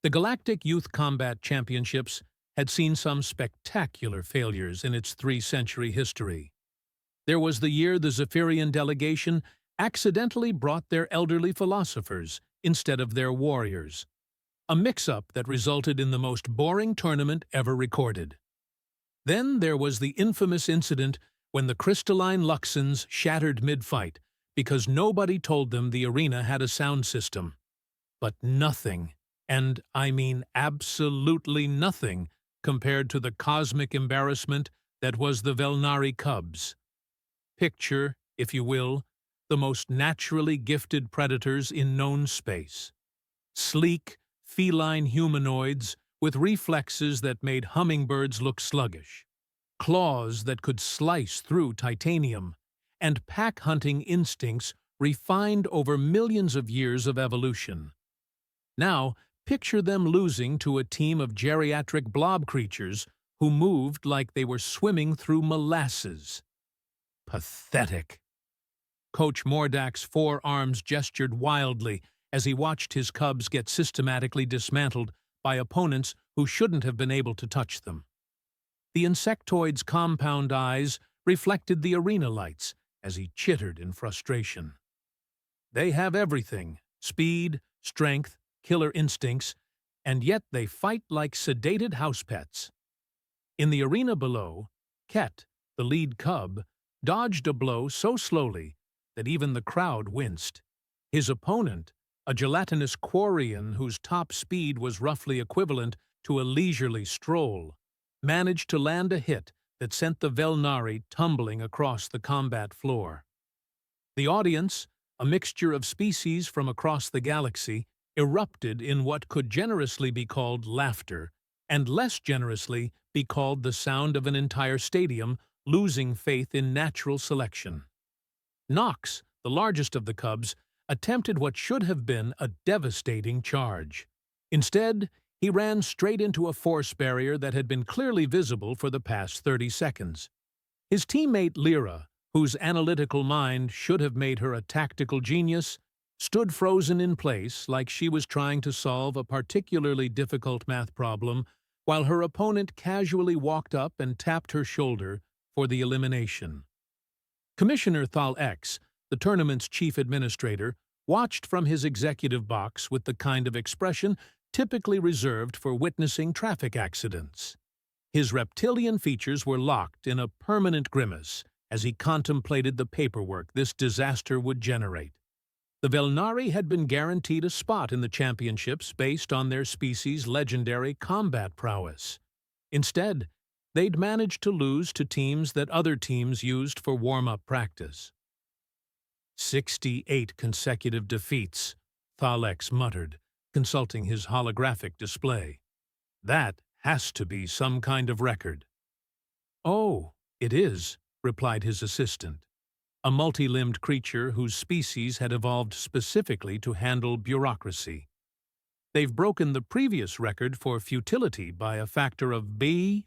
The Galactic Youth Combat Championships had seen some spectacular failures in its three-century history. There was the year the Zephyrian delegation accidentally brought their elderly philosophers instead of their warriors, a mix-up that resulted in the most boring tournament ever recorded. Then there was the infamous incident when the crystalline Luxons shattered mid-fight because nobody told them the arena had a sound system. But nothing, and I mean absolutely nothing, compared to the cosmic embarrassment that was the Velnari Cubs. Picture, if you will, the most naturally gifted predators in known space. Sleek, feline humanoids with reflexes that made hummingbirds look sluggish, claws that could slice through titanium, and pack-hunting instincts refined over millions of years of evolution. Now, picture them losing to a team of geriatric blob creatures who moved like they were swimming through molasses. Pathetic. Coach Mordak's forearms gestured wildly as he watched his cubs get systematically dismantled by opponents who shouldn't have been able to touch them. The insectoid's compound eyes reflected the arena lights as he chittered in frustration. They have everything: speed, strength, killer instincts, and yet they fight like sedated house pets. In the arena below, Ket, the lead cub, dodged a blow so slowly that even the crowd winced. His opponent, a gelatinous quarian whose top speed was roughly equivalent to a leisurely stroll, managed to land a hit that sent the Velnari tumbling across the combat floor. The audience, a mixture of species from across the galaxy, erupted in what could generously be called laughter, and less generously be called the sound of an entire stadium losing faith in natural selection. Nox, the largest of the cubs, attempted what should have been a devastating charge. Instead, he ran straight into a force barrier that had been clearly visible for the past 30 seconds. His teammate Lyra, whose analytical mind should have made her a tactical genius, stood frozen in place like she was trying to solve a particularly difficult math problem, while her opponent casually walked up and tapped her shoulder for the elimination. Commissioner Thal X, the tournament's chief administrator, watched from his executive box with the kind of expression typically reserved for witnessing traffic accidents. His reptilian features were locked in a permanent grimace as he contemplated the paperwork this disaster would generate. The Velnari had been guaranteed a spot in the championships based on their species' legendary combat prowess. Instead, they'd managed to lose to teams that other teams used for warm-up practice. 68 consecutive defeats, Thalex muttered, consulting his holographic display. That has to be some kind of record. Oh, it is, replied his assistant, a multi-limbed creature whose species had evolved specifically to handle bureaucracy. They've broken the previous record for futility by a factor of B3.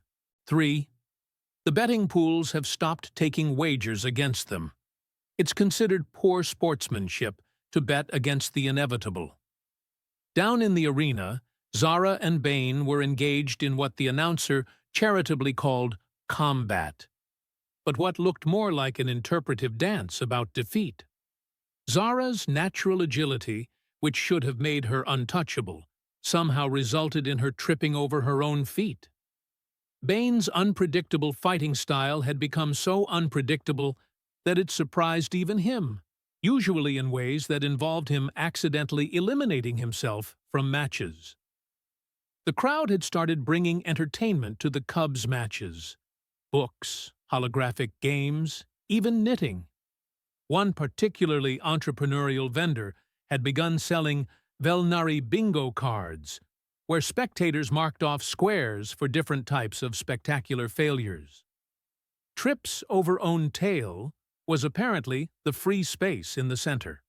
The betting pools have stopped taking wagers against them. It's considered poor sportsmanship to bet against the inevitable. Down in the arena, Zara and Bane were engaged in what the announcer charitably called combat, but what looked more like an interpretive dance about defeat. Zara's natural agility, which should have made her untouchable, somehow resulted in her tripping over her own feet. Bane's unpredictable fighting style had become so unpredictable that it surprised even him, usually in ways that involved him accidentally eliminating himself from matches. The crowd had started bringing entertainment to the Cubs' matches: books, holographic games, even knitting. One particularly entrepreneurial vendor had begun selling Velnari bingo cards, where spectators marked off squares for different types of spectacular failures. Trips over own tail was apparently the free space in the center.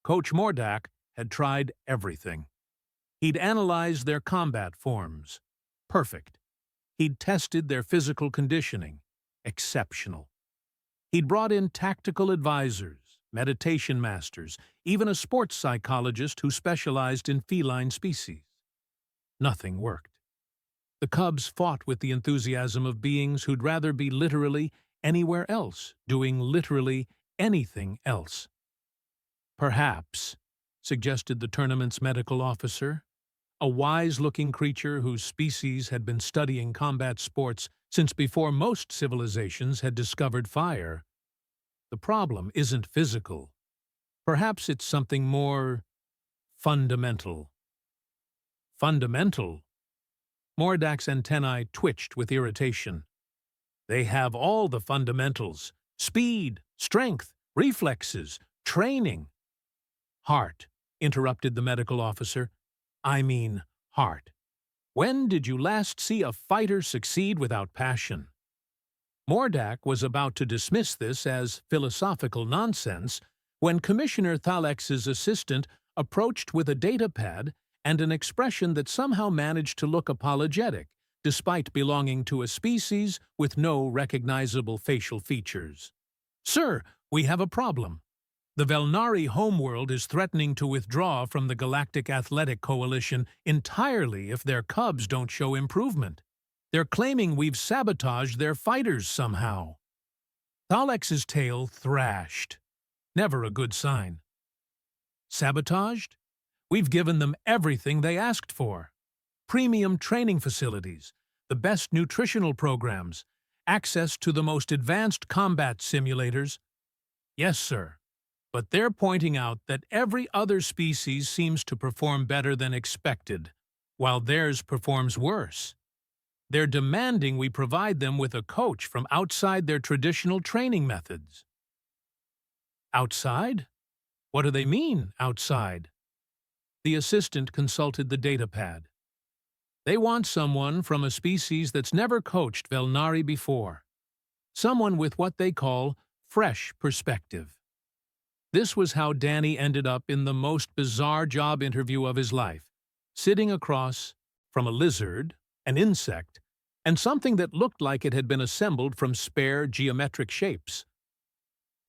Coach Mordak had tried everything. He'd analyzed their combat forms. Perfect. He'd tested their physical conditioning. Exceptional. He'd brought in tactical advisors, meditation masters, even a sports psychologist who specialized in feline species. Nothing worked. The cubs fought with the enthusiasm of beings who'd rather be literally anywhere else, doing literally anything else. Perhaps, suggested the tournament's medical officer, a wise-looking creature whose species had been studying combat sports since before most civilizations had discovered fire. The problem isn't physical. Perhaps it's something more fundamental. Fundamental? Mordak's antennae twitched with irritation. They have all the fundamentals: speed, strength, reflexes, training. Heart, interrupted the medical officer. I mean heart. When did you last see a fighter succeed without passion? Mordak was about to dismiss this as philosophical nonsense when Commissioner Thalex's assistant approached with a datapad and an expression that somehow managed to look apologetic, despite belonging to a species with no recognizable facial features. Sir, we have a problem. The Velnari homeworld is threatening to withdraw from the Galactic Athletic Coalition entirely if their cubs don't show improvement. They're claiming we've sabotaged their fighters somehow. Thalex's tail thrashed. Never a good sign. Sabotaged? We've given them everything they asked for. Premium training facilities, the best nutritional programs, access to the most advanced combat simulators. Yes, sir. But they're pointing out that every other species seems to perform better than expected, while theirs performs worse. They're demanding we provide them with a coach from outside their traditional training methods. Outside? What do they mean, outside? The assistant consulted the datapad. They want someone from a species that's never coached Velnari before. Someone with what they call fresh perspective. This was how Danny ended up in the most bizarre job interview of his life, sitting across from a lizard, an insect, and something that looked like it had been assembled from spare geometric shapes.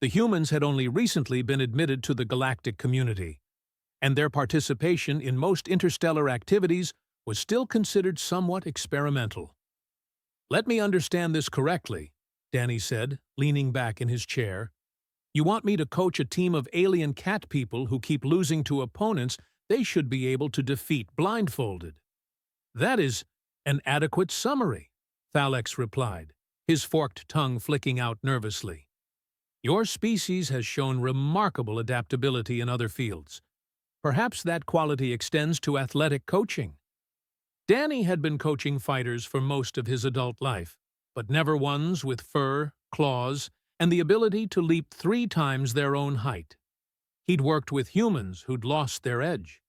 The humans had only recently been admitted to the galactic community, and their participation in most interstellar activities was still considered somewhat experimental. Let me understand this correctly, Danny said, leaning back in his chair. You want me to coach a team of alien cat people who keep losing to opponents they should be able to defeat blindfolded? That is an adequate summary, Thalex replied, his forked tongue flicking out nervously. Your species has shown remarkable adaptability in other fields. Perhaps that quality extends to athletic coaching. Danny had been coaching fighters for most of his adult life, but never ones with fur, claws, and the ability to leap 3 times their own height. He'd worked with humans who'd lost their edge,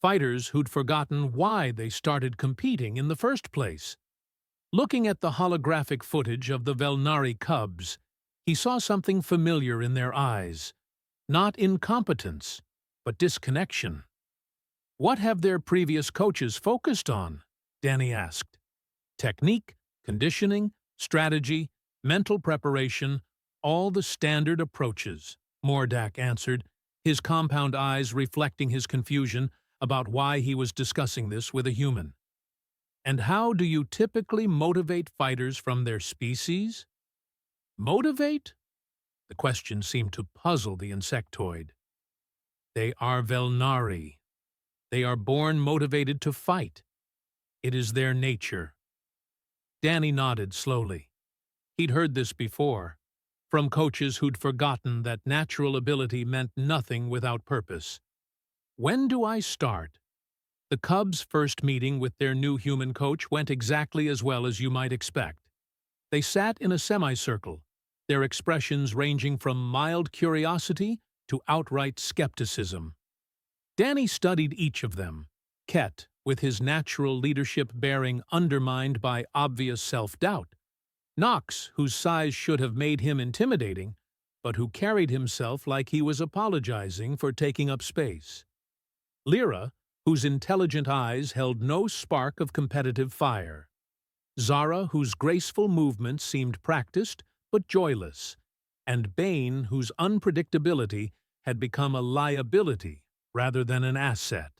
fighters who'd forgotten why they started competing in the first place. Looking at the holographic footage of the Velnari cubs, he saw something familiar in their eyes. Not incompetence, but disconnection. What have their previous coaches focused on? Danny asked. Technique, conditioning, strategy, mental preparation, all the standard approaches, Mordak answered, his compound eyes reflecting his confusion about why he was discussing this with a human. And how do you typically motivate fighters from their species? Motivate? The question seemed to puzzle the insectoid. They are Velnari. They are born motivated to fight. It is their nature. Danny nodded slowly. He'd heard this before, from coaches who'd forgotten that natural ability meant nothing without purpose. When do I start? The Cubs' first meeting with their new human coach went exactly as well as you might expect. They sat in a semicircle, their expressions ranging from mild curiosity to outright skepticism. Danny studied each of them, Ket, with his natural leadership bearing undermined by obvious self-doubt, Knox, whose size should have made him intimidating, but who carried himself like he was apologizing for taking up space. Lyra, whose intelligent eyes held no spark of competitive fire. Zara, whose graceful movements seemed practiced but joyless. And Bane, whose unpredictability had become a liability rather than an asset.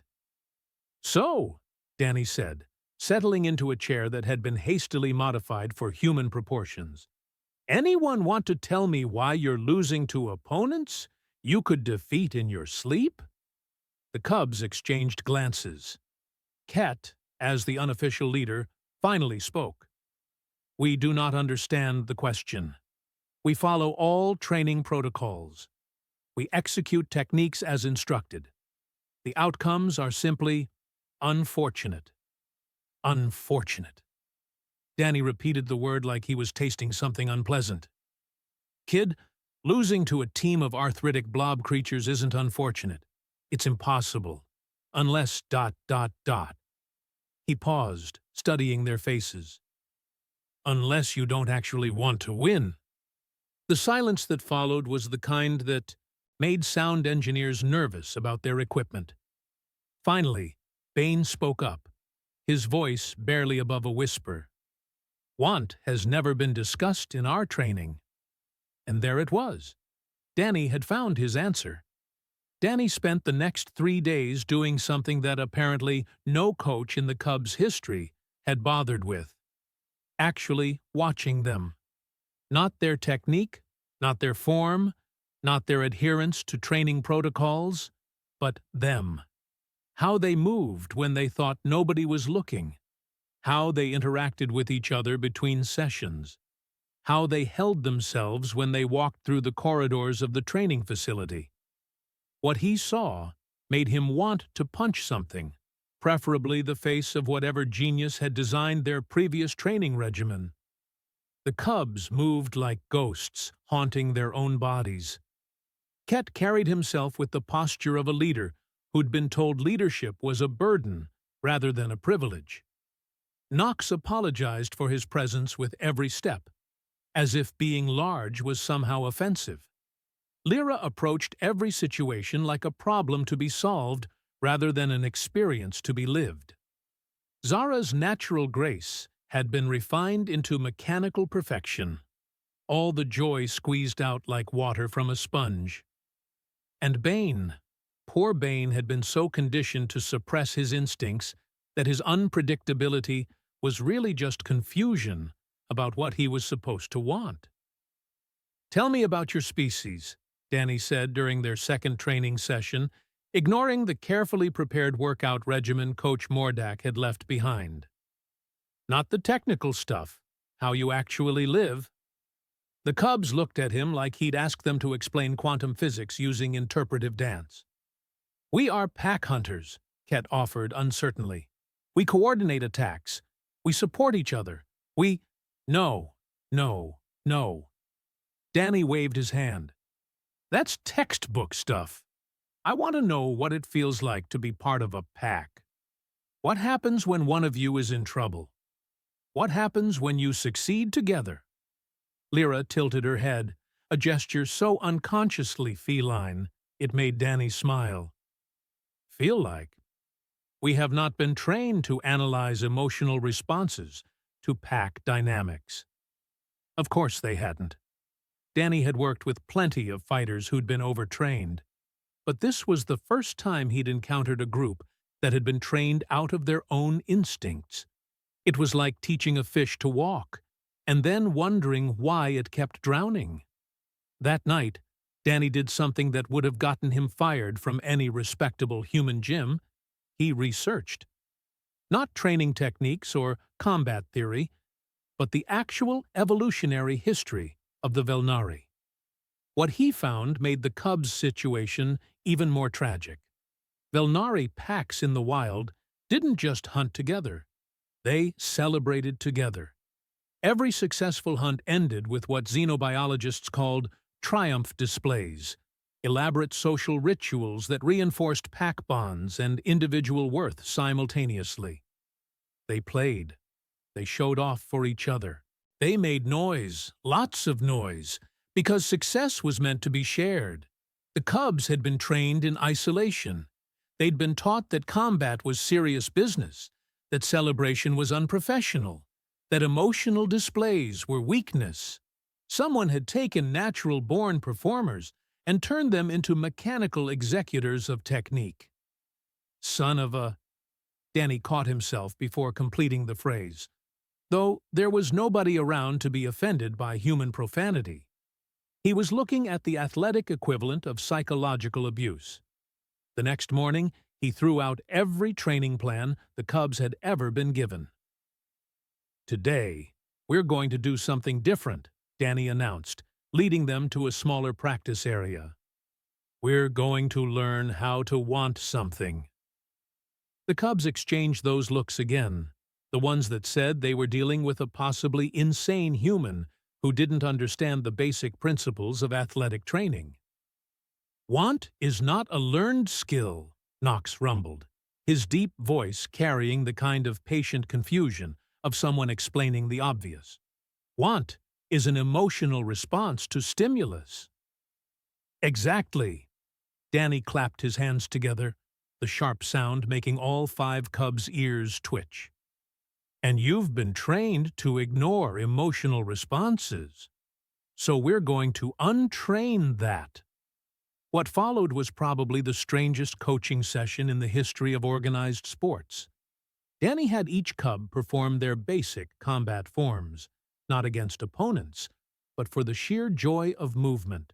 So, Danny said, settling into a chair that had been hastily modified for human proportions. Anyone want to tell me why you're losing to opponents you could defeat in your sleep? The Cubs exchanged glances. Ket, as the unofficial leader, finally spoke. We do not understand the question. We follow all training protocols. We execute techniques as instructed. The outcomes are simply unfortunate. Unfortunate. Danny repeated the word like he was tasting something unpleasant. Kid, losing to a team of arthritic blob creatures isn't unfortunate. It's impossible. Unless ... He paused, studying their faces. Unless you don't actually want to win. The silence that followed was the kind that made sound engineers nervous about their equipment. Finally, Bain spoke up, his voice barely above a whisper. Want has never been discussed in our training. And there it was. Danny had found his answer. Danny spent the next 3 days doing something that apparently no coach in the Cubs' history had bothered with. Actually watching them. Not their technique, not their form, not their adherence to training protocols, but them. How they moved when they thought nobody was looking. How they interacted with each other between sessions. How they held themselves when they walked through the corridors of the training facility. What he saw made him want to punch something, preferably the face of whatever genius had designed their previous training regimen. The Cubs moved like ghosts, haunting their own bodies. Ket carried himself with the posture of a leader who'd been told leadership was a burden rather than a privilege. Knox apologized for his presence with every step, as if being large was somehow offensive. Lyra approached every situation like a problem to be solved rather than an experience to be lived. Zara's natural grace had been refined into mechanical perfection, all the joy squeezed out like water from a sponge. And Bain, poor Bain, had been so conditioned to suppress his instincts that his unpredictability was really just confusion about what he was supposed to want. Tell me about your species, Danny said during their second training session, ignoring the carefully prepared workout regimen Coach Mordak had left behind. Not the technical stuff, how you actually live. The Cubs looked at him like he'd asked them to explain quantum physics using interpretive dance. We are pack hunters, Ket offered uncertainly. We coordinate attacks. We support each other. No. Danny waved his hand. That's textbook stuff. I want to know what it feels like to be part of a pack. What happens when one of you is in trouble? What happens when you succeed together? Lyra tilted her head, a gesture so unconsciously feline it made Danny smile. Feel like? We have not been trained to analyze emotional responses to pack dynamics. Of course they hadn't. Danny had worked with plenty of fighters who'd been overtrained, but this was the first time he'd encountered a group that had been trained out of their own instincts. It was like teaching a fish to walk, and then wondering why it kept drowning. That night, Danny did something that would have gotten him fired from any respectable human gym. He researched. Not training techniques or combat theory, but the actual evolutionary history of the Velnari. What he found made the Cubs' situation even more tragic. Velnari packs in the wild didn't just hunt together. They celebrated together. Every successful hunt ended with what xenobiologists called triumph displays, elaborate social rituals that reinforced pack bonds and individual worth simultaneously. They played. They showed off for each other. They made noise, lots of noise, because success was meant to be shared. The Cubs had been trained in isolation. They'd been taught that combat was serious business, that celebration was unprofessional, that emotional displays were weakness. Someone had taken natural-born performers and turned them into mechanical executors of technique. Son of a... Danny caught himself before completing the phrase, though there was nobody around to be offended by human profanity. He was looking at the athletic equivalent of psychological abuse. The next morning, he threw out every training plan the Cubs had ever been given. "Today, we're going to do something different," Danny announced, leading them to a smaller practice area. "We're going to learn how to want something." The Cubs exchanged those looks again, the ones that said they were dealing with a possibly insane human who didn't understand the basic principles of athletic training. "Want is not a learned skill," Knox rumbled, his deep voice carrying the kind of patient confusion of someone explaining the obvious. "Want is an emotional response to stimulus." "Exactly." Danny clapped his hands together, the sharp sound making all 5 Cubs' ears twitch. "And you've been trained to ignore emotional responses. So we're going to untrain that." What followed was probably the strangest coaching session in the history of organized sports. Danny had each Cub perform their basic combat forms, not against opponents, but for the sheer joy of movement.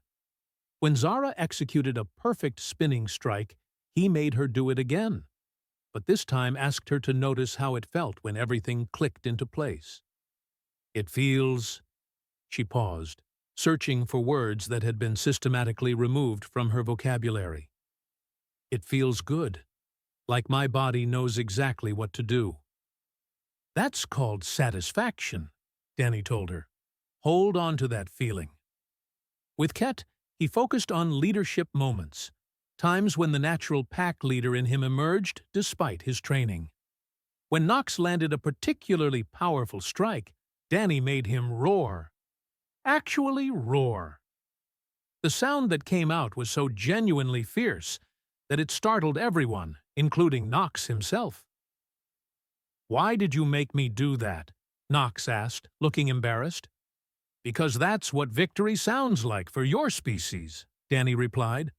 When Zara executed a perfect spinning strike, he made her do it again, but this time asked her to notice how it felt when everything clicked into place. "It feels—" She paused, searching for words that had been systematically removed from her vocabulary. "It feels good, like my body knows exactly what to do." "That's called satisfaction," Danny told her. "Hold on to that feeling." With Ket, he focused on leadership moments, times when the natural pack leader in him emerged despite his training. When Knox landed a particularly powerful strike, Danny made him roar. Actually roar. The sound that came out was so genuinely fierce that it startled everyone, including Knox himself. "Why did you make me do that?" Knox asked, looking embarrassed. "Because that's what victory sounds like for your species," Danny replied.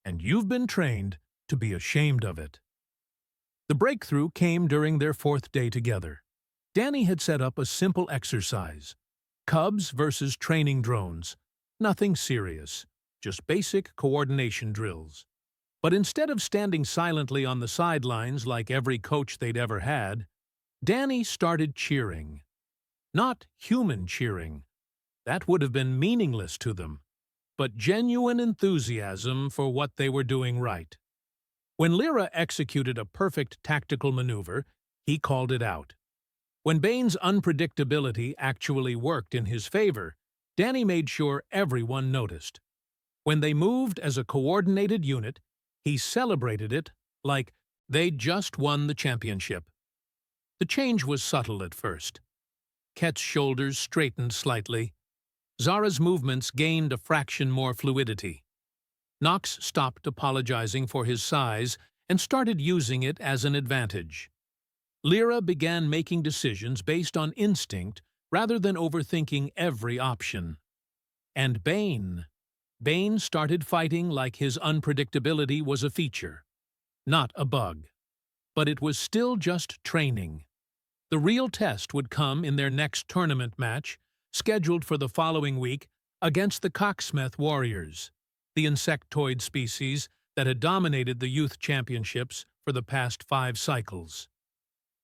"And you've been trained to be ashamed of it." The breakthrough came during their 4th day together. Danny had set up a simple exercise. Cubs versus training drones. Nothing serious, just basic coordination drills. But instead of standing silently on the sidelines like every coach they'd ever had, Danny started cheering. Not human cheering. That would have been meaningless to them, but genuine enthusiasm for what they were doing right. When Lyra executed a perfect tactical maneuver, he called it out. When Bane's unpredictability actually worked in his favor, Danny made sure everyone noticed. When they moved as a coordinated unit, he celebrated it like they'd just won the championship. The change was subtle at first. Ket's shoulders straightened slightly. Zara's movements gained a fraction more fluidity. Knox stopped apologizing for his size and started using it as an advantage. Lyra began making decisions based on instinct rather than overthinking every option. And Bane started fighting like his unpredictability was a feature, not a bug. But it was still just training. The real test would come in their next tournament match, scheduled for the following week, against the Cocksmith Warriors, the insectoid species that had dominated the youth championships for the past 5 cycles.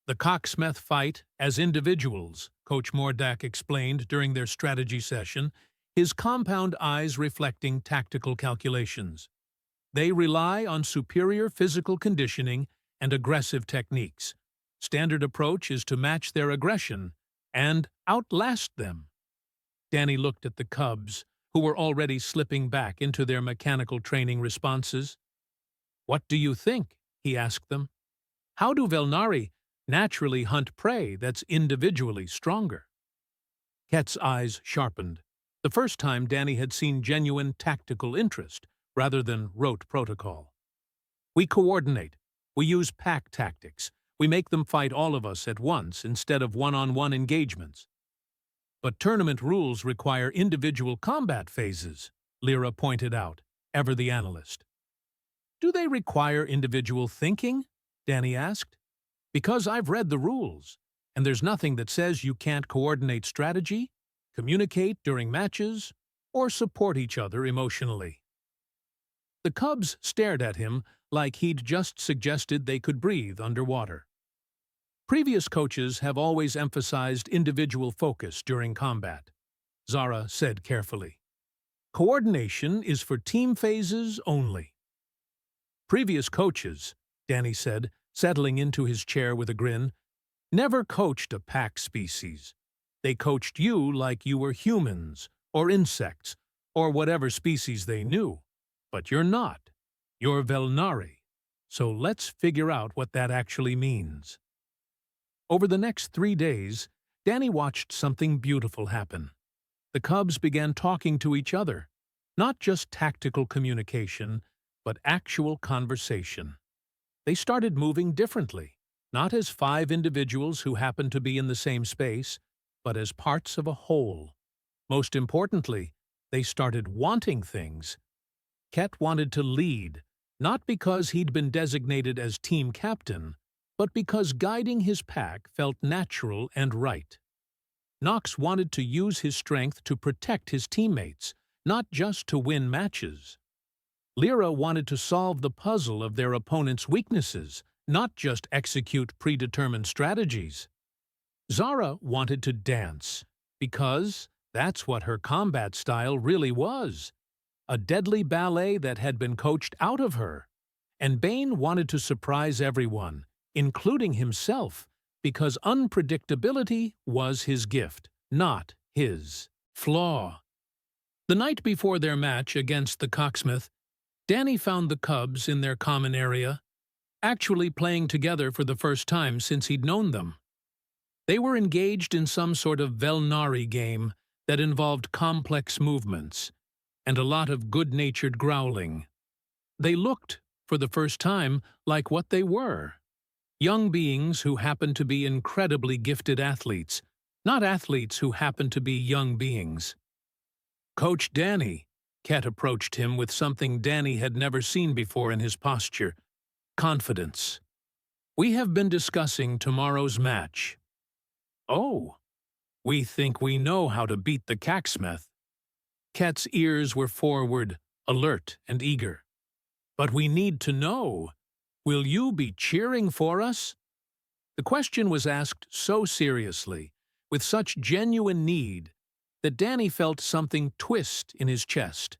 The Cocksmith fight as individuals, Coach Mordak explained during their strategy session, his compound eyes reflecting tactical calculations. They rely on superior physical conditioning and aggressive techniques. Standard approach is to match their aggression and outlast them. Danny looked at the Cubs, who were already slipping back into their mechanical training responses. "What do you think?" he asked them. "How do Velnari naturally hunt prey that's individually stronger?" Ket's eyes sharpened, the first time Danny had seen genuine tactical interest rather than rote protocol. "We coordinate. We use pack tactics. We make them fight all of us at once instead of one-on-one engagements." "But tournament rules require individual combat phases," Lyra pointed out, ever the analyst. "Do they require individual thinking?" Danny asked. Because I've read the rules, and there's nothing that says you can't coordinate strategy, communicate during matches, or support each other emotionally. The Cubs stared at him like he'd just suggested they could breathe underwater. Previous coaches have always emphasized individual focus during combat, Zara said carefully. Coordination is for team phases only. Previous coaches, Danny said, settling into his chair with a grin, never coached a pack species. They coached you like you were humans, or insects, or whatever species they knew. But you're not. You're Velnari. So let's figure out what that actually means. Over the next 3 days, Danny watched something beautiful happen. The Cubs began talking to each other, not just tactical communication, but actual conversation. They started moving differently, not as 5 individuals who happened to be in the same space, but as parts of a whole. Most importantly, they started wanting things. Ket wanted to lead, not because he'd been designated as team captain, but because guiding his pack felt natural and right. Knox wanted to use his strength to protect his teammates, not just to win matches. Lyra wanted to solve the puzzle of their opponent's weaknesses, not just execute predetermined strategies. Zara wanted to dance, because that's what her combat style really was, a deadly ballet that had been coached out of her. And Bane wanted to surprise everyone, including himself, because unpredictability was his gift, not his flaw. The night before their match against the Cocksmith, Danny found the Cubs in their common area, actually playing together for the first time since he'd known them. They were engaged in some sort of Velnari game that involved complex movements and a lot of good-natured growling. They looked, for the first time, like what they were. Young beings who happened to be incredibly gifted athletes, not athletes who happened to be young beings. "Coach Danny," Ket approached him with something Danny had never seen before in his posture: confidence. "We have been discussing tomorrow's match." "Oh, we think we know how to beat the Cocksmith." Ket's ears were forward, alert and eager. "But we need to know. Will you be cheering for us?" The question was asked so seriously, with such genuine need, that Danny felt something twist in his chest.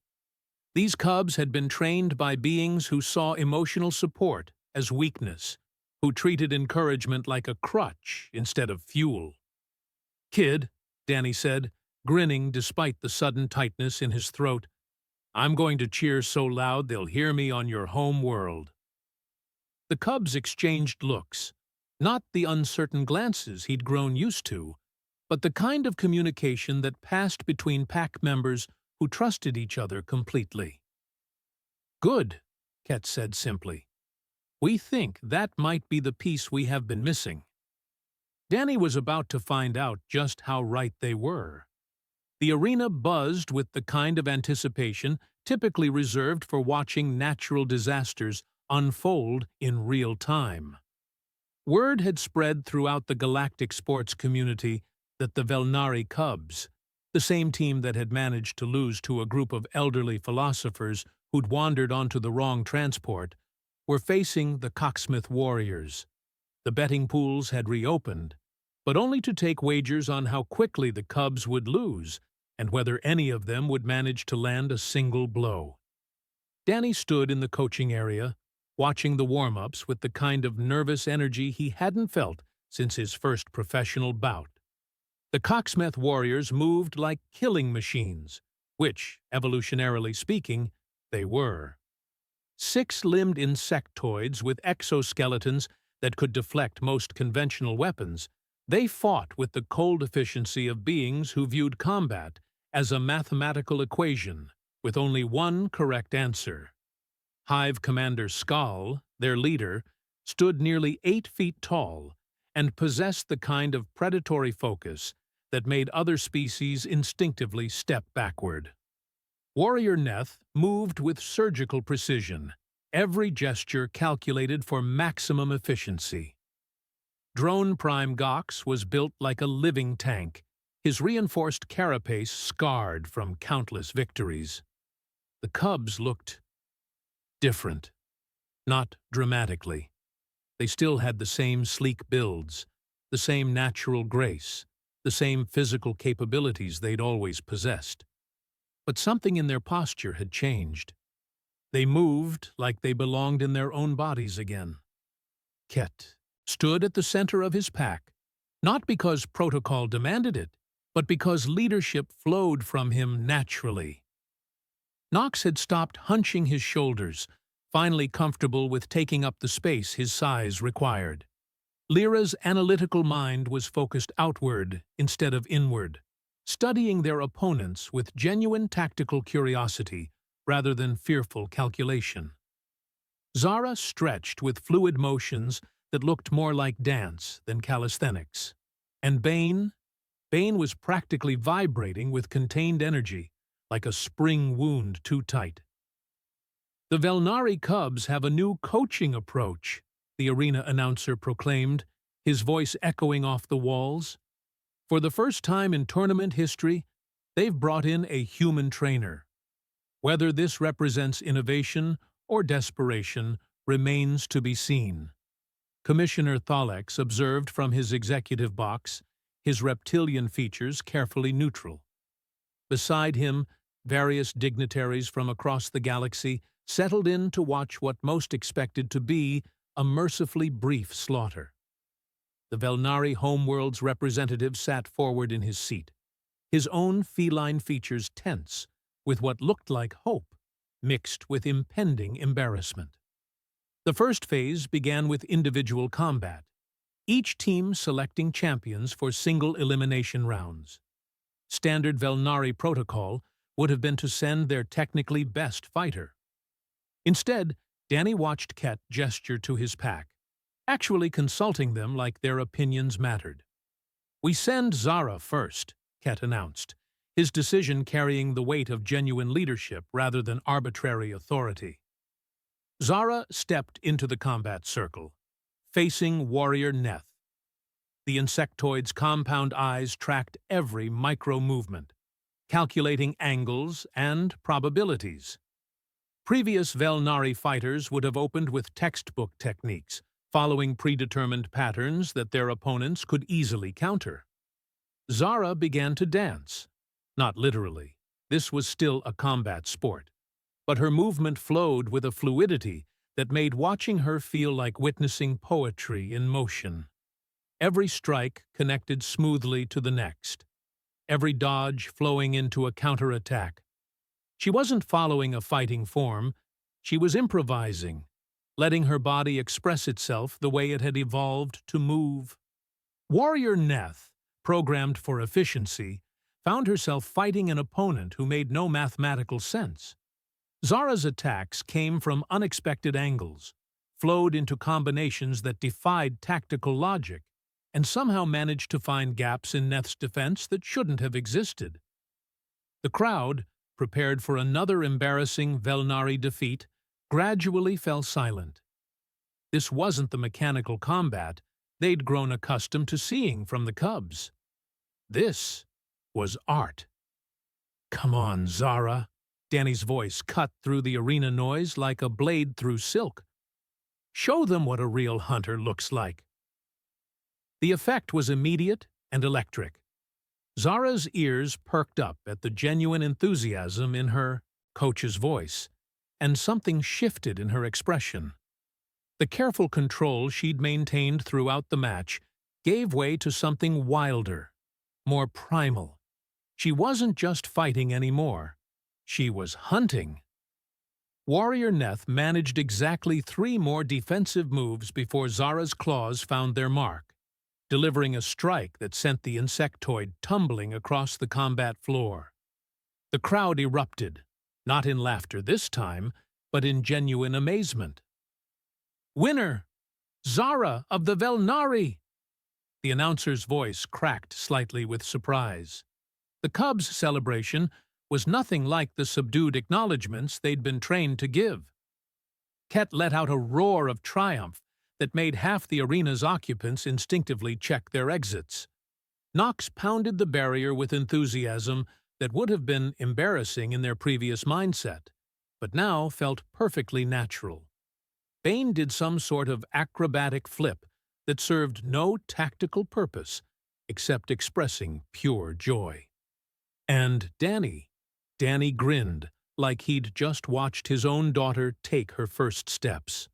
These Cubs had been trained by beings who saw emotional support as weakness, who treated encouragement like a crutch instead of fuel. "Kid," Danny said, grinning despite the sudden tightness in his throat, "I'm going to cheer so loud they'll hear me on your home world." The Cubs exchanged looks, not the uncertain glances he'd grown used to, but the kind of communication that passed between pack members who trusted each other completely. "Good," Ket said simply. "We think that might be the piece we have been missing." Danny was about to find out just how right they were. The arena buzzed with the kind of anticipation typically reserved for watching natural disasters unfold in real time. Word had spread throughout the galactic sports community that the Velnari Cubs, the same team that had managed to lose to a group of elderly philosophers who'd wandered onto the wrong transport, were facing the Cocksmith Warriors. The betting pools had reopened, but only to take wagers on how quickly the Cubs would lose and whether any of them would manage to land a single blow. Danny stood in the coaching area, watching the warm-ups with the kind of nervous energy he hadn't felt since his first professional bout. The Cocksmith Warriors moved like killing machines, which, evolutionarily speaking, they were. 6-limbed insectoids with exoskeletons that could deflect most conventional weapons, they fought with the cold efficiency of beings who viewed combat as a mathematical equation with only one correct answer. Hive Commander Skal, their leader, stood nearly 8 feet tall and possessed the kind of predatory focus that made other species instinctively step backward. Warrior Neth moved with surgical precision, every gesture calculated for maximum efficiency. Drone Prime Gox was built like a living tank, his reinforced carapace scarred from countless victories. The cubs looked different, not dramatically. They still had the same sleek builds, the same natural grace, the same physical capabilities they'd always possessed. But something in their posture had changed. They moved like they belonged in their own bodies again. Ket stood at the center of his pack, not because protocol demanded it, but because leadership flowed from him naturally. Knox had stopped hunching his shoulders, finally comfortable with taking up the space his size required. Lyra's analytical mind was focused outward instead of inward, studying their opponents with genuine tactical curiosity rather than fearful calculation. Zara stretched with fluid motions that looked more like dance than calisthenics. And Bane was practically vibrating with contained energy, like a spring wound too tight. "The Velnari Cubs have a new coaching approach," the arena announcer proclaimed, his voice echoing off the walls. "For the first time in tournament history, they've brought in a human trainer. Whether this represents innovation or desperation remains to be seen." Commissioner Thalex observed from his executive box, his reptilian features carefully neutral. Beside him, various dignitaries from across the galaxy settled in to watch what most expected to be a mercifully brief slaughter. The Velnari homeworld's representative sat forward in his seat, his own feline features tense with what looked like hope, mixed with impending embarrassment. The first phase began with individual combat, each team selecting champions for single elimination rounds. Standard Velnari protocol would have been to send their technically best fighter. Instead, Danny watched Ket gesture to his pack, actually consulting them like their opinions mattered. "We send Zara first," Ket announced, his decision carrying the weight of genuine leadership rather than arbitrary authority. Zara stepped into the combat circle, facing Warrior Neth. The insectoid's compound eyes tracked every micro-movement, calculating angles and probabilities. Previous Velnari fighters would have opened with textbook techniques, following predetermined patterns that their opponents could easily counter. Zara began to dance. Not literally. This was still a combat sport. But her movement flowed with a fluidity that made watching her feel like witnessing poetry in motion. Every strike connected smoothly to the next, every dodge flowing into a counterattack. She wasn't following a fighting form, she was improvising, letting her body express itself the way it had evolved to move. Warrior Neth, programmed for efficiency, found herself fighting an opponent who made no mathematical sense. Zara's attacks came from unexpected angles, flowed into combinations that defied tactical logic, and somehow managed to find gaps in Neth's defense that shouldn't have existed. The crowd, prepared for another embarrassing Velnari defeat, gradually fell silent. This wasn't the mechanical combat they'd grown accustomed to seeing from the Cubs. This was art. "Come on, Zara." Danny's voice cut through the arena noise like a blade through silk. "Show them what a real hunter looks like." The effect was immediate and electric. Zara's ears perked up at the genuine enthusiasm in her coach's voice, and something shifted in her expression. The careful control she'd maintained throughout the match gave way to something wilder, more primal. She wasn't just fighting anymore. She was hunting. Warrior Neth managed exactly 3 more defensive moves before Zara's claws found their mark, delivering a strike that sent the insectoid tumbling across the combat floor. The crowd erupted, not in laughter this time, but in genuine amazement. "Winner! Zara of the Velnari!" The announcer's voice cracked slightly with surprise. The Cubs' celebration was nothing like the subdued acknowledgments they'd been trained to give. Ket let out a roar of triumph that made half the arena's occupants instinctively check their exits. Knox pounded the barrier with enthusiasm that would have been embarrassing in their previous mindset, but now felt perfectly natural. Bain did some sort of acrobatic flip that served no tactical purpose except expressing pure joy. And Danny grinned like he'd just watched his own daughter take her first steps.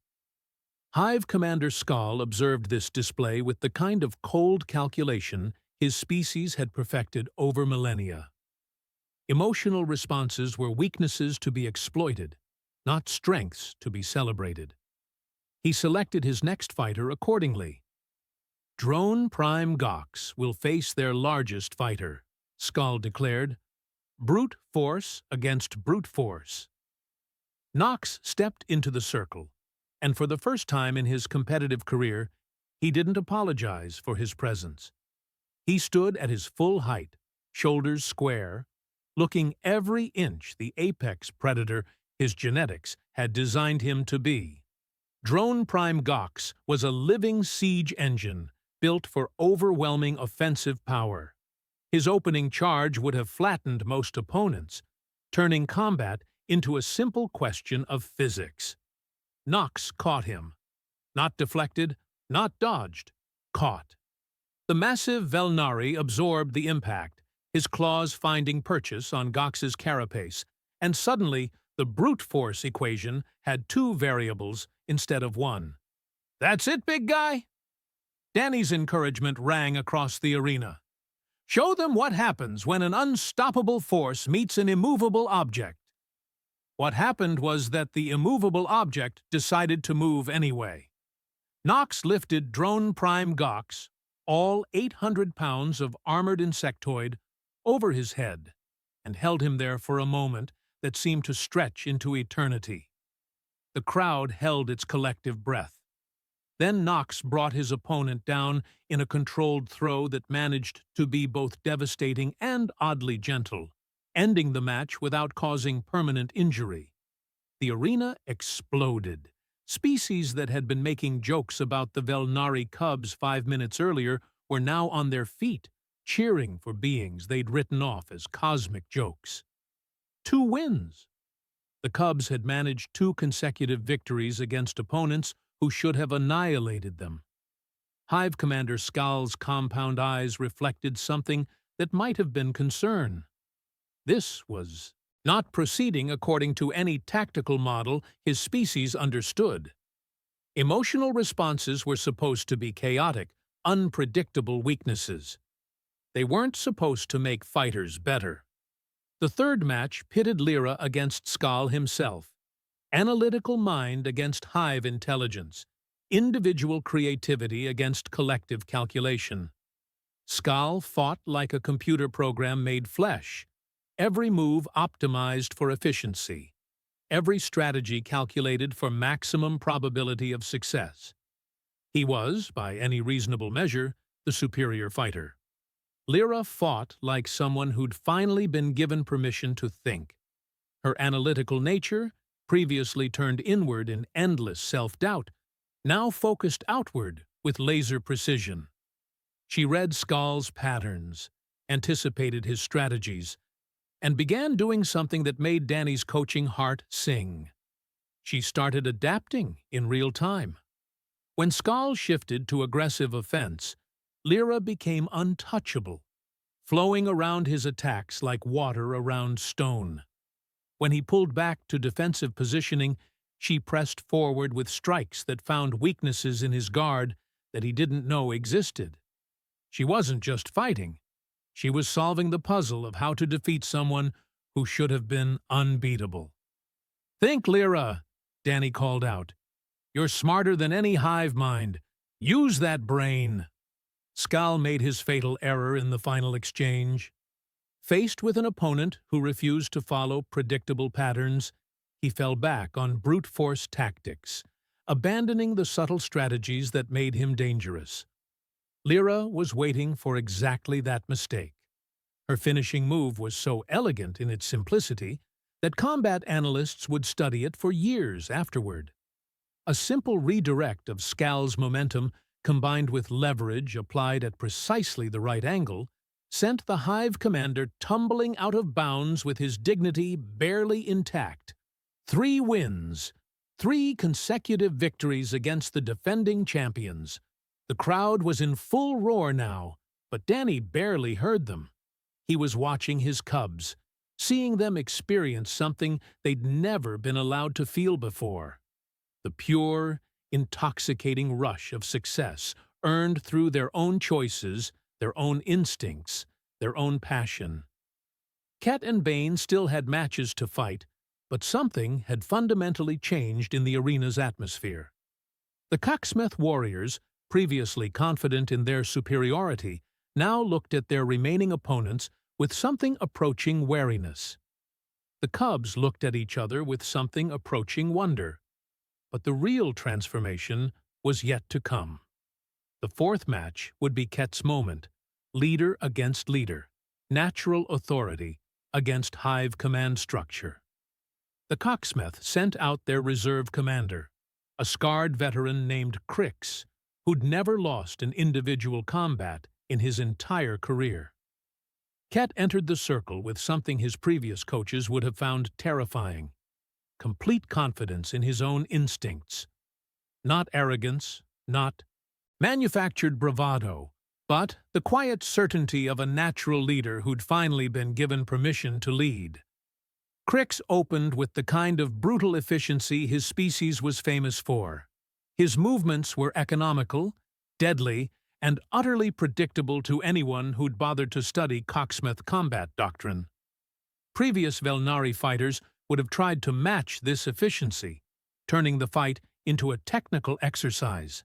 Hive Commander Skal observed this display with the kind of cold calculation his species had perfected over millennia. Emotional responses were weaknesses to be exploited, not strengths to be celebrated. He selected his next fighter accordingly. Drone Prime Gox will face their largest fighter, Skal declared. Brute force against brute force. Knox stepped into the circle, and for the first time in his competitive career, he didn't apologize for his presence. He stood at his full height, shoulders square, looking every inch the apex predator his genetics had designed him to be. Drone Prime Gox was a living siege engine built for overwhelming offensive power. His opening charge would have flattened most opponents, turning combat into a simple question of physics. Knox caught him. Not deflected, not dodged, caught. The massive Velnari absorbed the impact, his claws finding purchase on Gox's carapace, and suddenly the brute force equation had two variables instead of one. "That's it, big guy?" Danny's encouragement rang across the arena. "Show them what happens when an unstoppable force meets an immovable object." What happened was that the immovable object decided to move anyway. Knox lifted Drone Prime Gox, all 800 pounds of armored insectoid, over his head, and held him there for a moment that seemed to stretch into eternity. The crowd held its collective breath. Then Knox brought his opponent down in a controlled throw that managed to be both devastating and oddly gentle, ending the match without causing permanent injury. The arena exploded. Species that had been making jokes about the Velnari cubs 5 minutes earlier were now on their feet, cheering for beings they'd written off as cosmic jokes. 2 wins! The Cubs had managed 2 consecutive victories against opponents who should have annihilated them. Hive Commander Skal's compound eyes reflected something that might have been concern. This was not proceeding according to any tactical model his species understood. Emotional responses were supposed to be chaotic, unpredictable weaknesses. They weren't supposed to make fighters better. The third match pitted Lyra against Skal himself. Analytical mind against hive intelligence. Individual creativity against collective calculation. Skal fought like a computer program made flesh. Every move optimized for efficiency. Every strategy calculated for maximum probability of success. He was, by any reasonable measure, the superior fighter. Lyra fought like someone who'd finally been given permission to think. Her analytical nature, previously turned inward in endless self-doubt, now focused outward with laser precision. She read Skal's patterns, anticipated his strategies, and began doing something that made Danny's coaching heart sing. She started adapting in real time. When Skal shifted to aggressive offense, Lyra became untouchable, flowing around his attacks like water around stone. When he pulled back to defensive positioning, she pressed forward with strikes that found weaknesses in his guard that he didn't know existed. She wasn't just fighting. She was solving the puzzle of how to defeat someone who should have been unbeatable. "Think, Lyra," Danny called out. "You're smarter than any hive mind. Use that brain." Skal made his fatal error in the final exchange. Faced with an opponent who refused to follow predictable patterns, he fell back on brute force tactics, abandoning the subtle strategies that made him dangerous. Lyra was waiting for exactly that mistake. Her finishing move was so elegant in its simplicity that combat analysts would study it for years afterward. A simple redirect of Scal's momentum, combined with leverage applied at precisely the right angle, sent the Hive commander tumbling out of bounds with his dignity barely intact. 3 wins, 3 consecutive victories against the defending champions. The crowd was in full roar now, but Danny barely heard them. He was watching his cubs, seeing them experience something they'd never been allowed to feel before. The pure, intoxicating rush of success earned through their own choices, their own instincts, their own passion. Ket and Bane still had matches to fight, but something had fundamentally changed in the arena's atmosphere. The Cocksmith warriors, previously confident in their superiority, now looked at their remaining opponents with something approaching wariness. The cubs looked at each other with something approaching wonder. But the real transformation was yet to come. The 4th match would be Ket's moment, leader against leader, natural authority against Hive command structure. The Cocksmith sent out their reserve commander, a scarred veteran named Crix, who'd never lost an individual combat in his entire career. Ket entered the circle with something his previous coaches would have found terrifying: complete confidence in his own instincts. Not arrogance, not manufactured bravado, but the quiet certainty of a natural leader who'd finally been given permission to lead. Crix opened with the kind of brutal efficiency his species was famous for. His movements were economical, deadly, and utterly predictable to anyone who'd bothered to study Cocksmith combat doctrine. Previous Velnari fighters would have tried to match this efficiency, turning the fight into a technical exercise.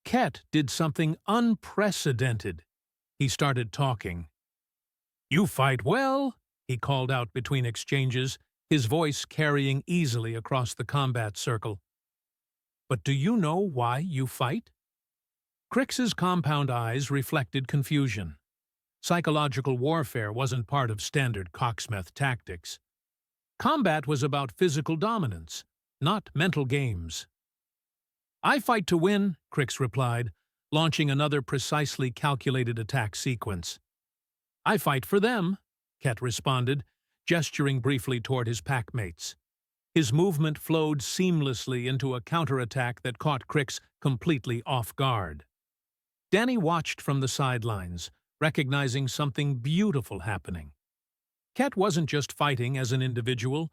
Ket did something unprecedented. He started talking. "You fight well," he called out between exchanges, his voice carrying easily across the combat circle. "But do you know why you fight?" Crix's compound eyes reflected confusion. Psychological warfare wasn't part of standard Cocksmith tactics. Combat was about physical dominance, not mental games. "I fight to win," Crix replied, launching another precisely calculated attack sequence. "I fight for them," Ket responded, gesturing briefly toward his packmates. His movement flowed seamlessly into a counterattack that caught Crix completely off guard. Danny watched from the sidelines, recognizing something beautiful happening. Ket wasn't just fighting as an individual,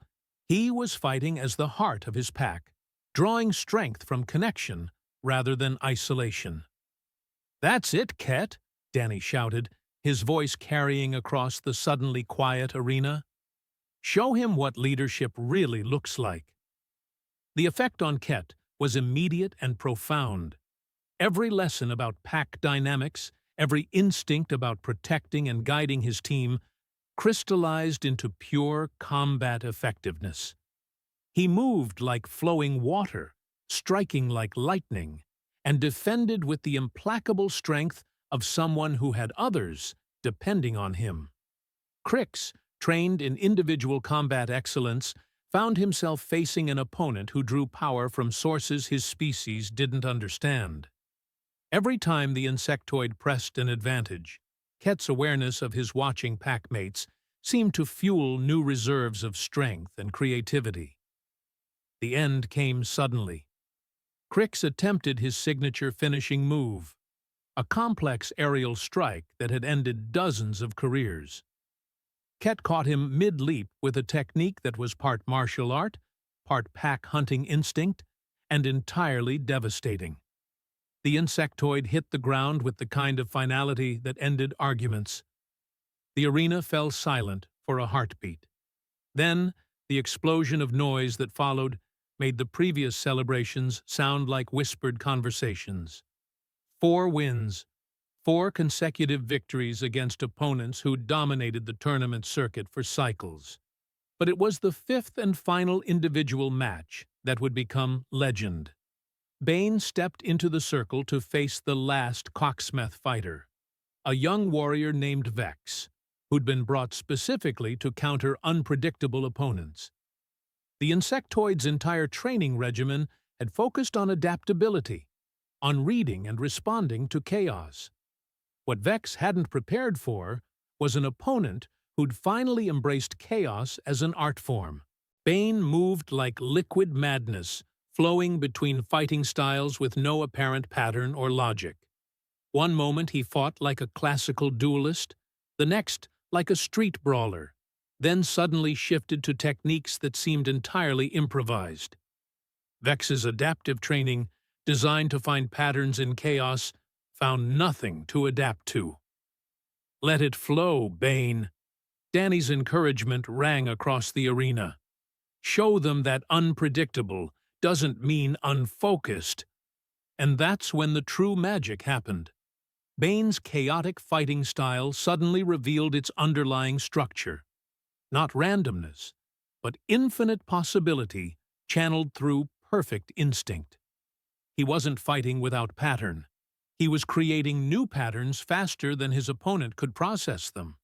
he was fighting as the heart of his pack, drawing strength from connection rather than isolation. "That's it, Ket," Danny shouted, his voice carrying across the suddenly quiet arena. "Show him what leadership really looks like." The effect on Ket was immediate and profound. Every lesson about pack dynamics, every instinct about protecting and guiding his team, crystallized into pure combat effectiveness. He moved like flowing water, striking like lightning, and defended with the implacable strength of someone who had others depending on him. Crix, trained in individual combat excellence, found himself facing an opponent who drew power from sources his species didn't understand. Every time the insectoid pressed an advantage, Ket's awareness of his watching packmates seemed to fuel new reserves of strength and creativity. The end came suddenly. Crix attempted his signature finishing move, a complex aerial strike that had ended dozens of careers. Ket caught him mid-leap with a technique that was part martial art, part pack-hunting instinct, and entirely devastating. The insectoid hit the ground with the kind of finality that ended arguments. The arena fell silent for a heartbeat. Then, the explosion of noise that followed made the previous celebrations sound like whispered conversations. 4 wins, 4 consecutive victories against opponents who dominated the tournament circuit for cycles. But it was the 5th and final individual match that would become legend. Bane stepped into the circle to face the last Cocksmith fighter, a young warrior named Vex, who'd been brought specifically to counter unpredictable opponents. The insectoid's entire training regimen had focused on adaptability, on reading and responding to chaos. What Vex hadn't prepared for was an opponent who'd finally embraced chaos as an art form. Bane moved like liquid madness, flowing between fighting styles with no apparent pattern or logic. One moment he fought like a classical duelist, the next like a street brawler, then suddenly shifted to techniques that seemed entirely improvised. Vex's adaptive training, designed to find patterns in chaos, found nothing to adapt to. "Let it flow, Bane." Danny's encouragement rang across the arena. "Show them that unpredictable doesn't mean unfocused." And that's when the true magic happened. Bane's chaotic fighting style suddenly revealed its underlying structure. Not randomness, but infinite possibility channeled through perfect instinct. He wasn't fighting without pattern. He was creating new patterns faster than his opponent could process them.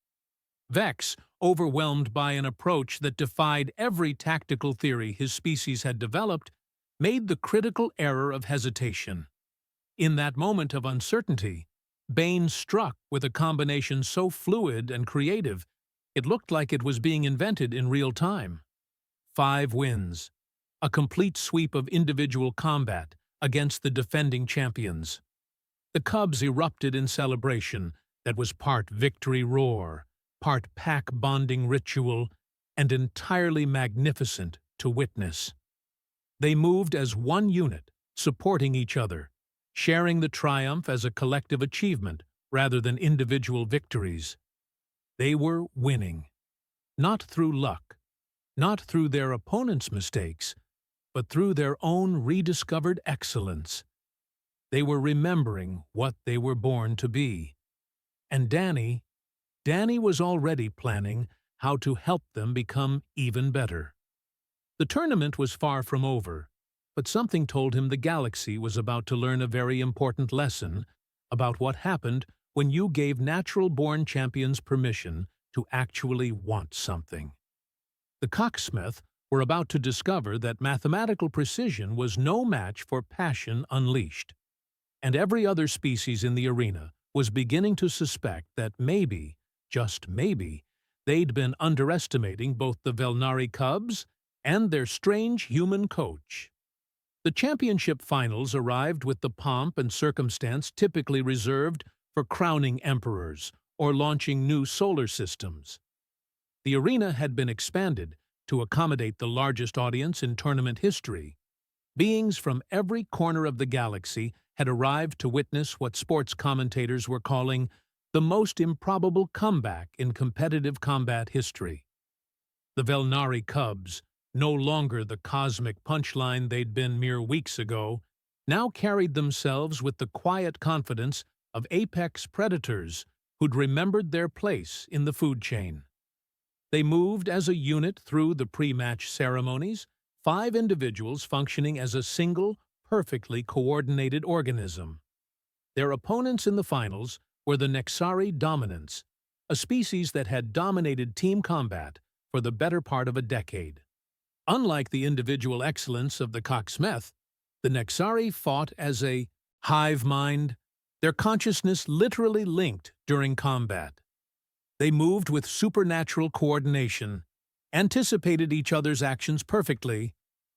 Vex, overwhelmed by an approach that defied every tactical theory his species had developed, made the critical error of hesitation. In that moment of uncertainty, Bane struck with a combination so fluid and creative, it looked like it was being invented in real time. 5 wins. A complete sweep of individual combat against the defending champions. The Cubs erupted in celebration that was part victory roar, part pack bonding ritual, and entirely magnificent to witness. They moved as one unit, supporting each other, sharing the triumph as a collective achievement rather than individual victories. They were winning, not through luck, not through their opponent's mistakes, but through their own rediscovered excellence. They were remembering what they were born to be. And Danny was already planning how to help them become even better. The tournament was far from over, but something told him the galaxy was about to learn a very important lesson about what happened when you gave natural-born champions permission to actually want something. The cocksmith were about to discover that mathematical precision was no match for passion unleashed, and every other species in the arena was beginning to suspect that maybe, just maybe, they'd been underestimating both the Velnari Cubs and their strange human coach. The championship finals arrived with the pomp and circumstance typically reserved for crowning emperors or launching new solar systems. The arena had been expanded to accommodate the largest audience in tournament history. Beings from every corner of the galaxy had arrived to witness what sports commentators were calling the most improbable comeback in competitive combat history. The Velnari Cubs, no longer the cosmic punchline they'd been mere weeks ago, now carried themselves with the quiet confidence of apex predators who'd remembered their place in the food chain. They moved as a unit through the pre-match ceremonies, 5 individuals functioning as a single, perfectly coordinated organism. Their opponents in the finals were the Nexari Dominants, a species that had dominated team combat for the better part of a decade. Unlike the individual excellence of the cocksmith, the Nexari fought as a hive mind, their consciousness literally linked during combat. They moved with supernatural coordination, anticipated each other's actions perfectly,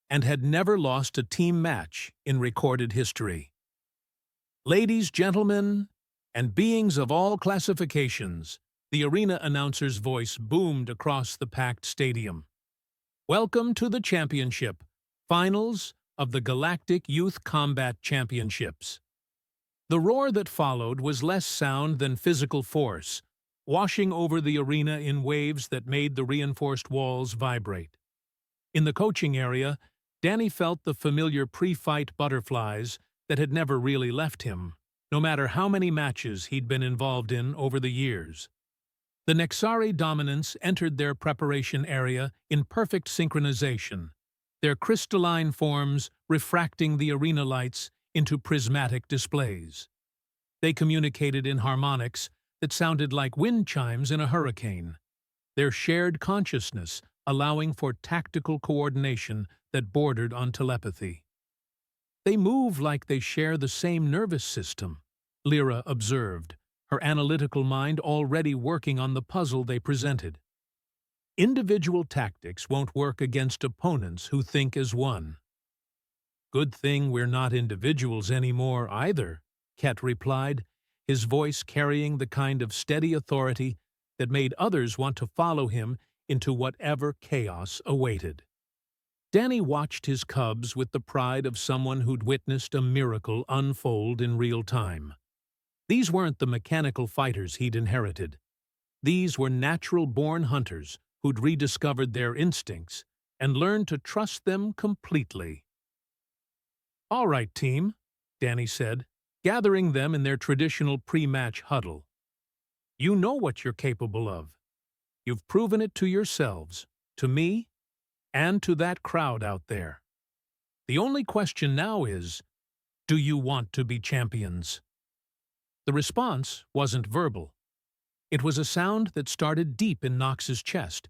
and had never lost a team match in recorded history. Ladies, gentlemen, and beings of all classifications, the arena announcer's voice boomed across the packed stadium. Welcome to the championship, finals of the Galactic Youth Combat Championships. The roar that followed was less sound than physical force, washing over the arena in waves that made the reinforced walls vibrate. In the coaching area, Danny felt the familiar pre-fight butterflies that had never really left him, no matter how many matches he'd been involved in over the years. The Nexari Dominants entered their preparation area in perfect synchronization, their crystalline forms refracting the arena lights into prismatic displays. They communicated in harmonics that sounded like wind chimes in a hurricane, their shared consciousness allowing for tactical coordination that bordered on telepathy. They move like they share the same nervous system, Lyra observed, her analytical mind already working on the puzzle they presented. Individual tactics won't work against opponents who think as one. Good thing we're not individuals anymore either, Ket replied, his voice carrying the kind of steady authority that made others want to follow him into whatever chaos awaited. Danny watched his cubs with the pride of someone who'd witnessed a miracle unfold in real time. These weren't the mechanical fighters he'd inherited. These were natural-born hunters who'd rediscovered their instincts and learned to trust them completely. "All right, team," Danny said, gathering them in their traditional pre-match huddle. "You know what you're capable of. You've proven it to yourselves, to me, and to that crowd out there. The only question now is, do you want to be champions?" The response wasn't verbal. It was a sound that started deep in Nox's chest,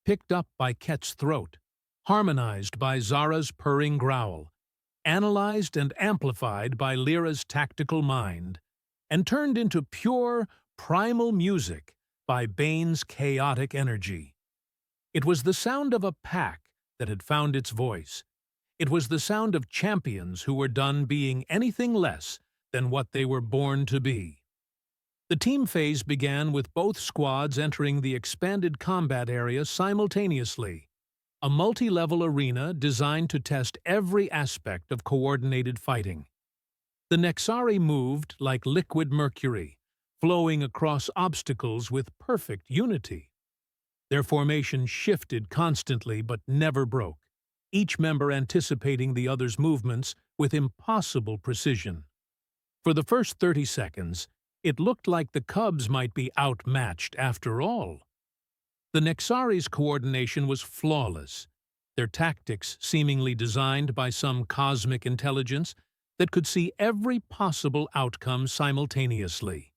picked up by Ket's throat, harmonized by Zara's purring growl, analyzed and amplified by Lyra's tactical mind, and turned into pure, primal music by Bane's chaotic energy. It was the sound of a pack that had found its voice. It was the sound of champions who were done being anything less than what they were born to be. The team phase began with both squads entering the expanded combat area simultaneously, a multi-level arena designed to test every aspect of coordinated fighting. The Nexari moved like liquid mercury, flowing across obstacles with perfect unity. Their formation shifted constantly but never broke, each member anticipating the other's movements with impossible precision. For the first 30 seconds, it looked like the Cubs might be outmatched after all. The Nexari's coordination was flawless, their tactics seemingly designed by some cosmic intelligence that could see every possible outcome simultaneously.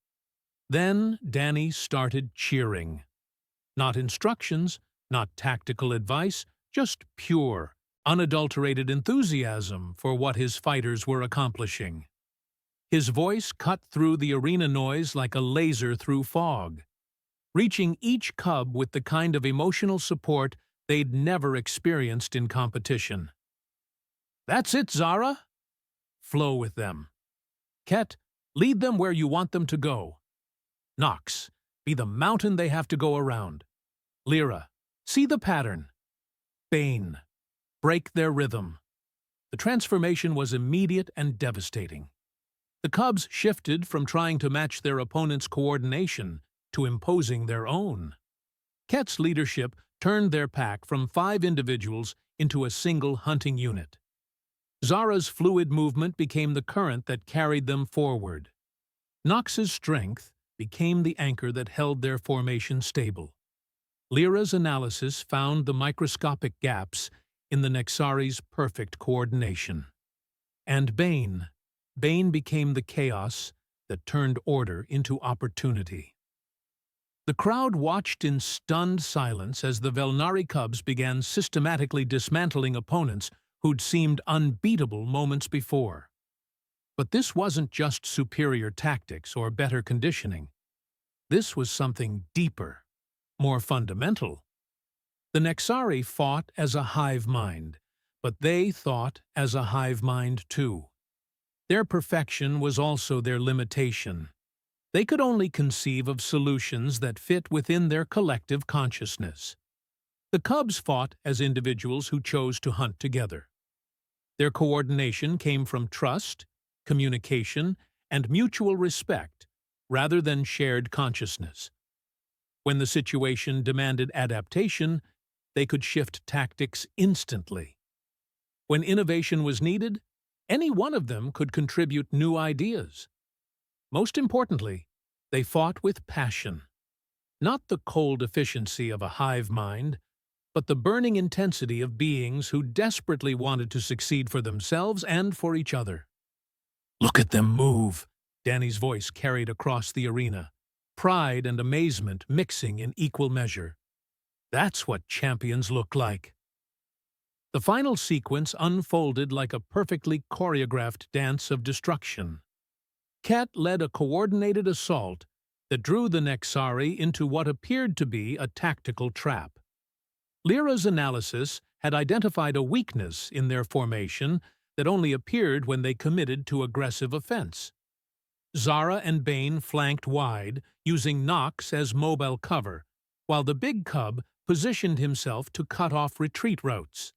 Then Danny started cheering. Not instructions, not tactical advice, just pure, unadulterated enthusiasm for what his fighters were accomplishing. His voice cut through the arena noise like a laser through fog, reaching each cub with the kind of emotional support they'd never experienced in competition. "That's it, Zara. Flow with them. Ket, lead them where you want them to go. Nox, be the mountain they have to go around. Lyra, see the pattern. Bane, break their rhythm." The transformation was immediate and devastating. The Cubs shifted from trying to match their opponent's coordination to imposing their own. Ket's leadership turned their pack from 5 individuals into a single hunting unit. Zara's fluid movement became the current that carried them forward. Nox's strength became the anchor that held their formation stable. Lyra's analysis found the microscopic gaps in the Nexari's perfect coordination. And Bane became the chaos that turned order into opportunity. The crowd watched in stunned silence as the Velnari Cubs began systematically dismantling opponents who'd seemed unbeatable moments before. But this wasn't just superior tactics or better conditioning. This was something deeper, more fundamental. The Nexari fought as a hive mind, but they thought as a hive mind too. Their perfection was also their limitation. They could only conceive of solutions that fit within their collective consciousness. The Cubs fought as individuals who chose to hunt together. Their coordination came from trust, communication, and mutual respect, rather than shared consciousness. When the situation demanded adaptation, they could shift tactics instantly. When innovation was needed, any one of them could contribute new ideas. Most importantly, they fought with passion. Not the cold efficiency of a hive mind, but the burning intensity of beings who desperately wanted to succeed for themselves and for each other. "Look at them move," Danny's voice carried across the arena, pride and amazement mixing in equal measure. "That's what champions look like." The final sequence unfolded like a perfectly choreographed dance of destruction. Ket led a coordinated assault that drew the Nexari into what appeared to be a tactical trap. Lyra's analysis had identified a weakness in their formation that only appeared when they committed to aggressive offense. Zara and Bane flanked wide, using Nox as mobile cover, while the big cub positioned himself to cut off retreat routes.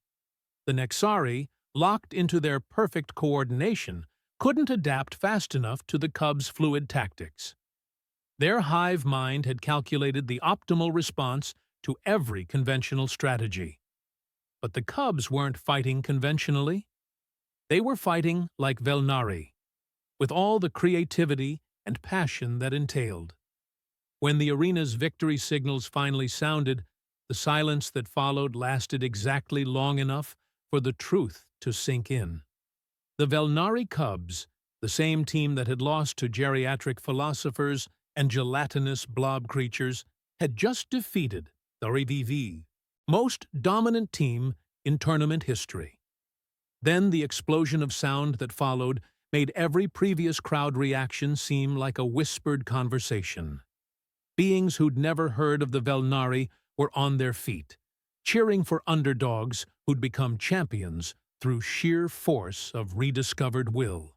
The Nexari, locked into their perfect coordination, couldn't adapt fast enough to the cub's fluid tactics. Their hive mind had calculated the optimal response to every conventional strategy. But the cubs weren't fighting conventionally. They were fighting like Velnari, with all the creativity and passion that entailed. When the arena's victory signals finally sounded, the silence that followed lasted exactly long enough for the truth to sink in. The Velnari Cubs, the same team that had lost to geriatric philosophers and gelatinous blob creatures, had just defeated the RVV, most dominant team in tournament history. Then the explosion of sound that followed made every previous crowd reaction seem like a whispered conversation. Beings who'd never heard of the Velnari were on their feet, cheering for underdogs who'd become champions through sheer force of rediscovered will.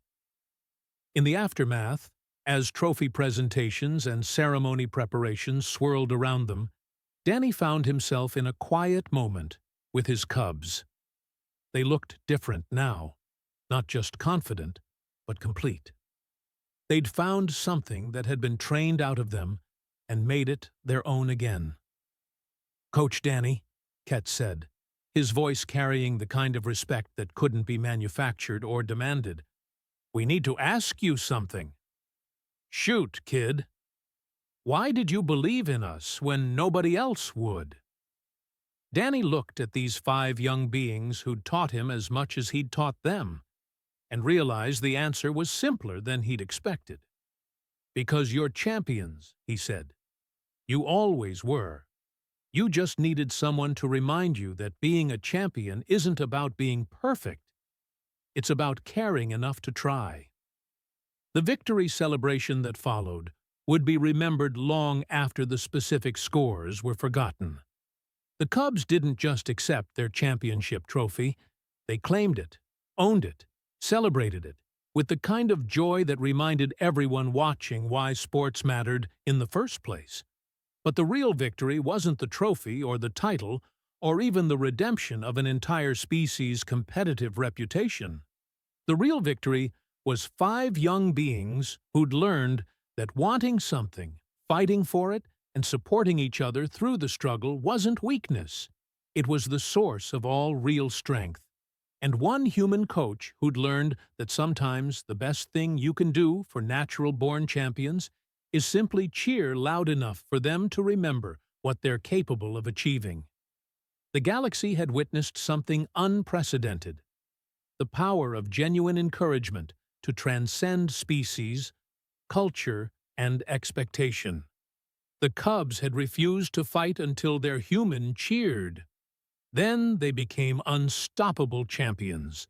In the aftermath, as trophy presentations and ceremony preparations swirled around them, Danny found himself in a quiet moment with his cubs. They looked different now, not just confident, but complete. They'd found something that had been trained out of them and made it their own again. "Coach Danny," Ket said, his voice carrying the kind of respect that couldn't be manufactured or demanded, "we need to ask you something." "Shoot, kid. Why did you believe in us when nobody else would?" Danny looked at these 5 young beings who'd taught him as much as he'd taught them, and realized the answer was simpler than he'd expected. "Because you're champions," he said. "You always were. You just needed someone to remind you that being a champion isn't about being perfect. It's about caring enough to try." The victory celebration that followed would be remembered long after the specific scores were forgotten. The Cubs didn't just accept their championship trophy. They claimed it, owned it, celebrated it, with the kind of joy that reminded everyone watching why sports mattered in the first place. But the real victory wasn't the trophy or the title or even the redemption of an entire species' competitive reputation. The real victory was 5 young beings who'd learned that wanting something, fighting for it, and supporting each other through the struggle wasn't weakness. It was the source of all real strength. And one human coach who'd learned that sometimes the best thing you can do for natural-born champions is simply cheer loud enough for them to remember what they're capable of achieving. The galaxy had witnessed something unprecedented: the power of genuine encouragement to transcend species, culture, and expectation. The Cubs had refused to fight until their human cheered. Then they became unstoppable champions,